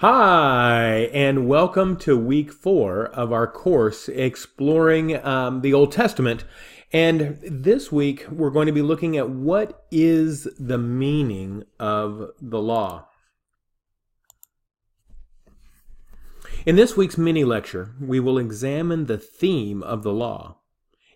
Hi, and welcome to week 4 of our course exploring the Old Testament. And this week we're going to be looking at what is the meaning of the law. In this week's mini lecture, we will examine the theme of the law.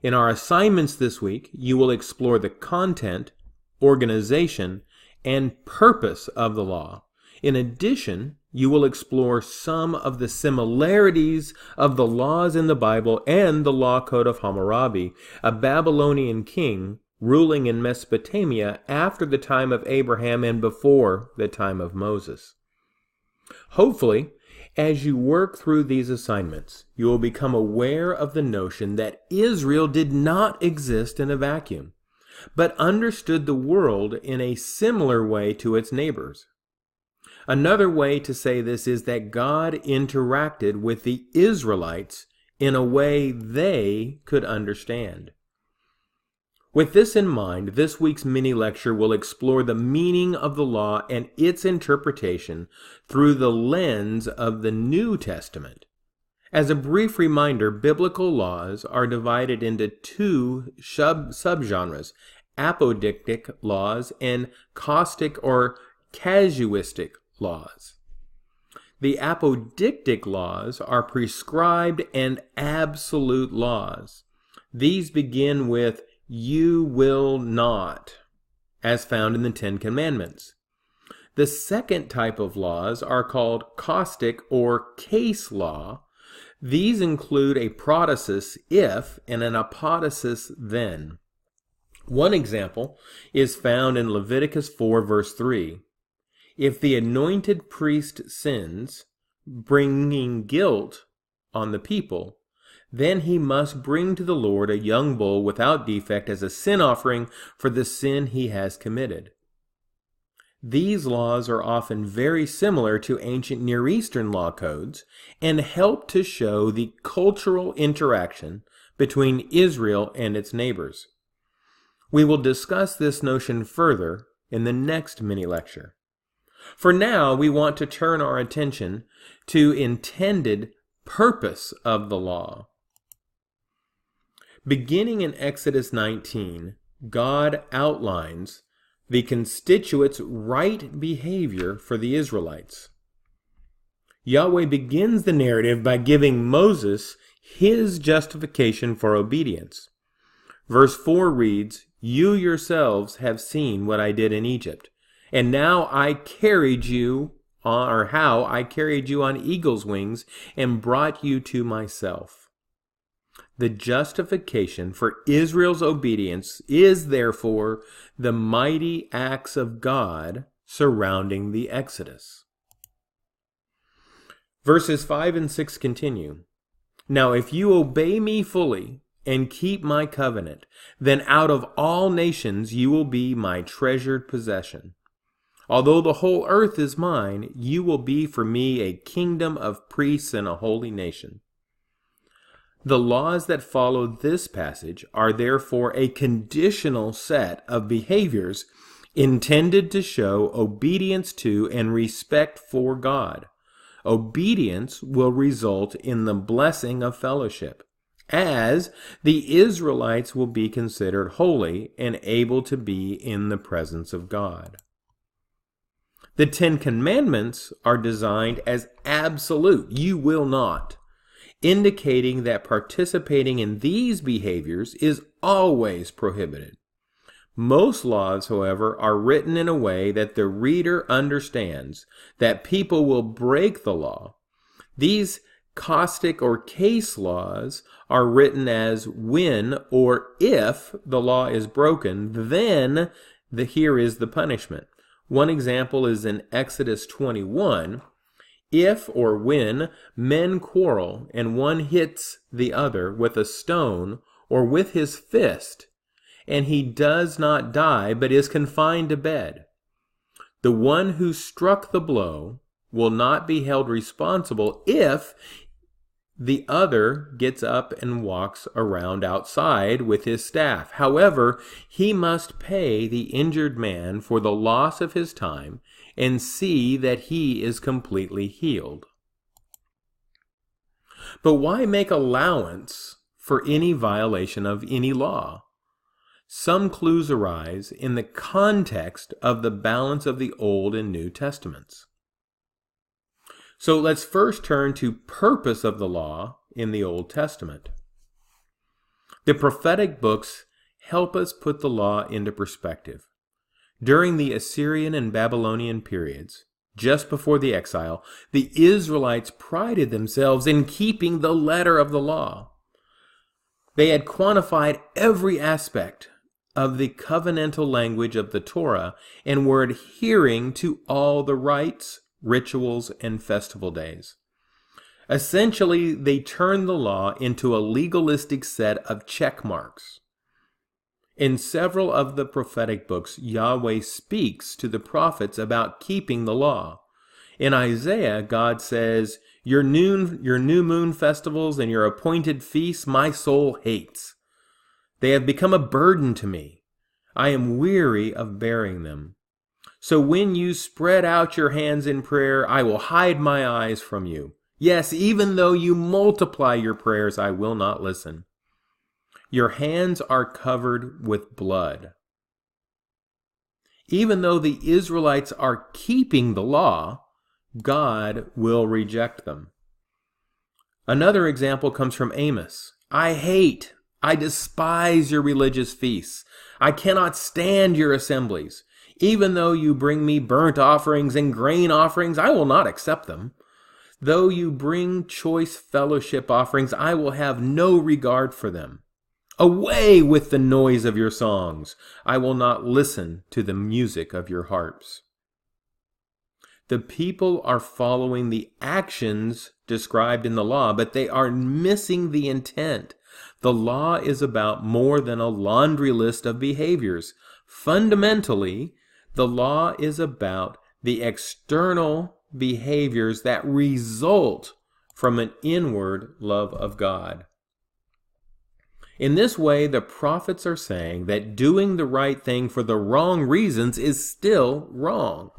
In our assignments this week, you will explore the content, organization, and purpose of the law. In addition, you will explore some of the similarities of the laws in the Bible and the law code of Hammurabi, a Babylonian king ruling in Mesopotamia after the time of Abraham and before the time of Moses. Hopefully, as you work through these assignments, you will become aware of the notion that Israel did not exist in a vacuum, but understood the world in a similar way to its neighbors. Another way to say this is that God interacted with the Israelites in a way they could understand. With this in mind, this week's mini lecture will explore the meaning of the law and its interpretation through the lens of the New Testament. As a brief reminder, biblical laws are divided into two subgenres, apodictic laws and caustic or casuistic laws. The apodictic laws are prescribed and absolute laws. These begin with "you will not," as found in the Ten Commandments. The second type of laws are called caustic or case law. These include a protasis if and an apodosis then. One example is found in Leviticus 4 verse 3. If the anointed priest sins, bringing guilt on the people, then he must bring to the Lord a young bull without defect as a sin offering for the sin he has committed. These laws are often very similar to ancient Near Eastern law codes and help to show the cultural interaction between Israel and its neighbors. We will discuss this notion further in the next mini lecture. For now, we want to turn our attention to intended purpose of the law. Beginning in Exodus 19, God outlines the constituents' right behavior for the Israelites. Yahweh begins the narrative by giving Moses his justification for obedience. Verse 4 reads, "You yourselves have seen what I did in Egypt. And now I carried you, or how I carried you on eagle's wings and brought you to myself." The justification for Israel's obedience is therefore the mighty acts of God surrounding the Exodus. Verses 5 and 6 continue. "Now if you obey me fully and keep my covenant, then out of all nations you will be my treasured possession. Although the whole earth is mine, you will be for me a kingdom of priests and a holy nation." The laws that follow this passage are therefore a conditional set of behaviors intended to show obedience to and respect for God. Obedience will result in the blessing of fellowship, as the Israelites will be considered holy and able to be in the presence of God. The Ten Commandments are designed as absolute, "you will not," indicating that participating in these behaviors is always prohibited. Most laws, however, are written in a way that the reader understands that people will break the law. These caustic or case laws are written as when or if the law is broken, then here is the punishment. One example is in Exodus 21. If or when men quarrel and one hits the other with a stone or with his fist, and he does not die but is confined to bed, the one who struck the blow will not be held responsible if the other gets up and walks around outside with his staff. However, he must pay the injured man for the loss of his time and see that he is completely healed. But why make allowance for any violation of any law? Some clues arise in the context of the balance of the Old and New Testaments. So let's first turn to purpose of the law in the Old Testament. The prophetic books help us put the law into perspective. During the Assyrian and Babylonian periods, just before the exile, the Israelites prided themselves in keeping the letter of the law. They had quantified every aspect of the covenantal language of the Torah and were adhering to all the rites, rituals, and festival days. Essentially, they turned the law into a legalistic set of check marks. In several of the prophetic books, Yahweh speaks to the prophets about keeping the law. In Isaiah, God says, your new moon festivals and your appointed feasts my soul hates. They have become a burden to me. I am weary of bearing them. So when you spread out your hands in prayer, I will hide my eyes from you. Yes, even though you multiply your prayers, I will not listen. Your hands are covered with blood. Even though the Israelites are keeping the law, God will reject them. Another example comes from Amos. I despise your religious feasts. I cannot stand your assemblies. Even though you bring me burnt offerings and grain offerings, I will not accept them. Though you bring choice fellowship offerings, I will have no regard for them. Away with the noise of your songs. I will not listen to the music of your harps. The people are following the actions described in the law, but they are missing the intent. The law is about more than a laundry list of behaviors. Fundamentally, the law is about the external behaviors that result from an inward love of God. In this way, the prophets are saying that doing the right thing for the wrong reasons is still wrong.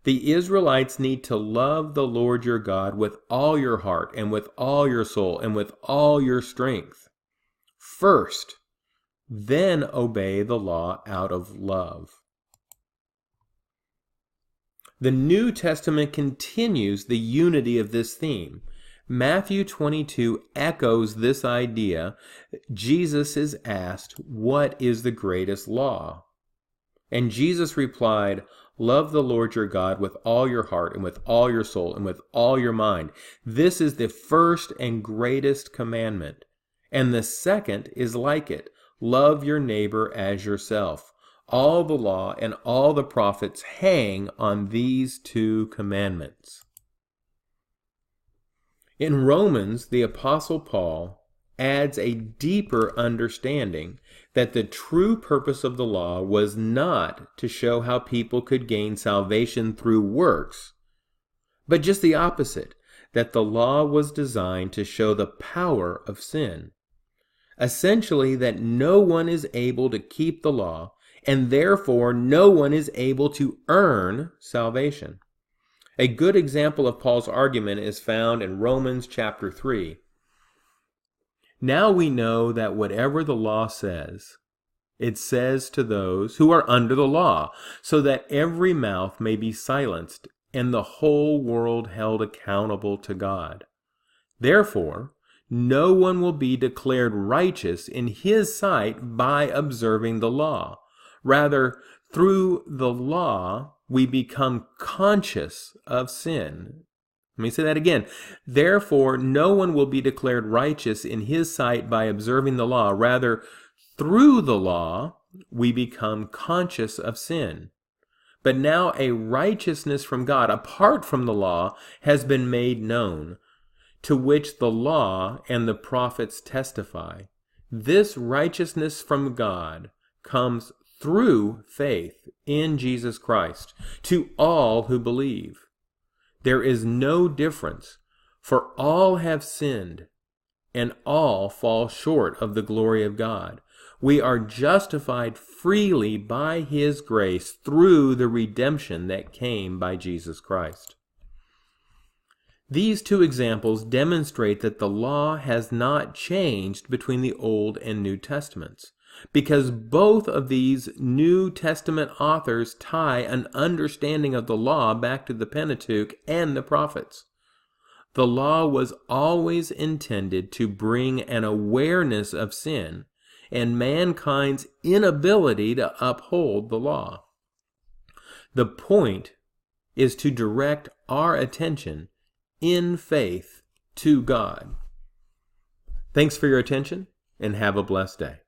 The Israelites need to love the Lord your God with all your heart and with all your soul and with all your strength first, then obey the law out of love. The New Testament continues the unity of this theme. Matthew 22 echoes this idea. Jesus is asked, what is the greatest law? And Jesus replied, love the Lord your God with all your heart and with all your soul and with all your mind. This is the first and greatest commandment. And the second is like it. Love your neighbor as yourself. All the law and all the prophets hang on these two commandments. In Romans, the Apostle Paul adds a deeper understanding that the true purpose of the law was not to show how people could gain salvation through works, but just the opposite, that the law was designed to show the power of sin. Essentially, that no one is able to keep the law, and therefore no one is able to earn salvation. A good example of Paul's argument is found in Romans chapter 3. Now we know that whatever the law says, it says to those who are under the law, so that every mouth may be silenced and the whole world held accountable to God. Therefore, no one will be declared righteous in his sight by observing the law. Rather, through the law, we become conscious of sin. Let me say that again. Therefore, no one will be declared righteous in his sight by observing the law. Rather, through the law, we become conscious of sin. But now a righteousness from God, apart from the law, has been made known, to which the law and the prophets testify. This righteousness from God comes through faith in Jesus Christ to all who believe. There is no difference, for all have sinned, and all fall short of the glory of God. We are justified freely by His grace through the redemption that came by Jesus Christ. These two examples demonstrate that the law has not changed between the Old and New Testaments, because both of these New Testament authors tie an understanding of the law back to the Pentateuch and the prophets. The law was always intended to bring an awareness of sin and mankind's inability to uphold the law. The point is to direct our attention in faith to God. Thanks for your attention, and have a blessed day.